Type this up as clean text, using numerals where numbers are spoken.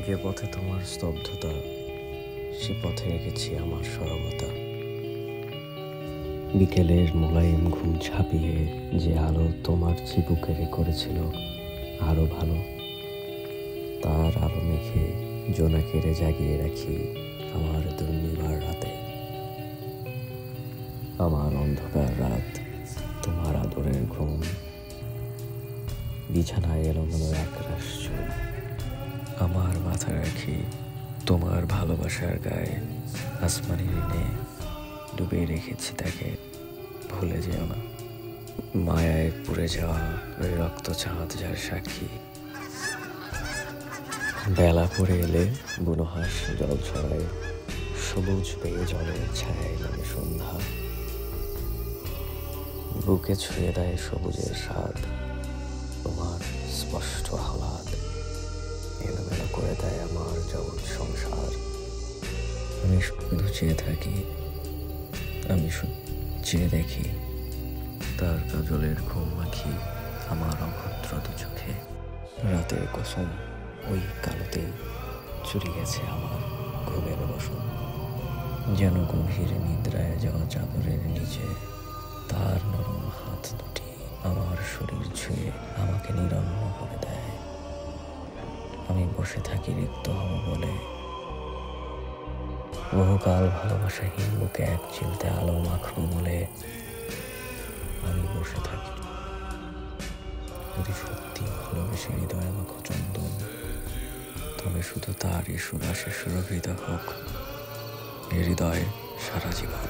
যে পথে তোমার স্তব্ধতা, সে পথে রেখেছি আমার সরবতা। বিকেলের মোলায়েম ঘুম ঝাঁপিয়ে যে আলো তোমার চিবুকেরে করেছিল আরো ভালো, তার আলো মেখে জোনাকেরে জাগিয়ে রাখি আমার দুর্নিবার রাতে। আমার অন্ধকার রাত, তোমার আদরের ঘুম, বিছানায় এলোমেলো একরাশ চুল। আমার মাথা রাখি তোমার ভালোবাসার গায়ে, আসমানি ঋণে ডুবে রেখেছি তাকে, ভুলে যেও না। মায়ায় পুড়ে যাওয়া ওই রক্ত চাঁদ যার সাক্ষী। বেলা পড়ে এলে বুনোহাঁস জল ছড়ায়, সবুজ পেয়ে জলের ছায়ায় নামে সন্ধ্যা। বুকে ছুঁয়ে দেয় সবুজের স্বাদ, তোমার স্পষ্ট আহ্লাদ এলোমেলো করে দেয় আমার জগৎ সংসার। আমি শুধু চেয়ে থাকি, আমি চেয়ে দেখি তার কাজলের ঘুম মাখি আমার অভদ্র দু চোখে। রাতের কসম, ওই কালোতেই চুরি গেছে আমার ঘুমের বসন। যেন গভীর নিদ্রায় যাওয়া চাদরের নিচে তার নরম হাত দুটি আমার শরীর ছুঁয়ে আমাকে নিরন্ন করে দেয়। আমি বসে থাকি রিক্ত হব বলে, বহুকাল ভালোবাসাহীন বুকে এক চিলতে আলো মাখবো বলে আমি বসে থাকি। যদি সত্যি ভালোবেসে হৃদয় মাখো চন্দন, তবে শুধু তারই সুবাসে সুরভিত হোক হৃদয় সারা জীবন।